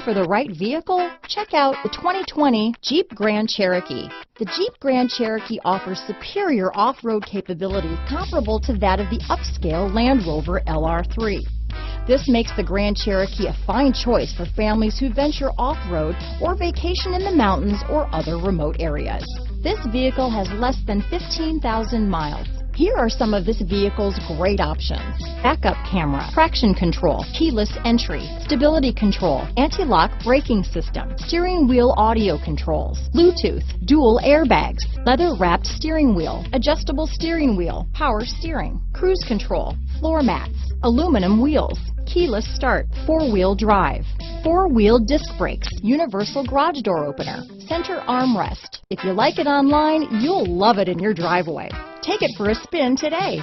for the right vehicle? Check out the 2020 Jeep Grand Cherokee. The Jeep Grand Cherokee offers superior off-road capabilities comparable to that of the upscale Land Rover LR3. This makes the Grand Cherokee a fine choice for families who venture off-road or vacation in the mountains or other remote areas. This vehicle has less than 15,000 miles. Here are some of this vehicle's great options: backup camera, traction control, keyless entry, stability control, anti-lock braking system, steering wheel audio controls, Bluetooth, dual airbags, leather-wrapped steering wheel, adjustable steering wheel, power steering, cruise control, floor mats, aluminum wheels, keyless start, four-wheel drive, four-wheel disc brakes, universal garage door opener, center armrest. If you like it online, you'll love it in your driveway. Take it for a spin today.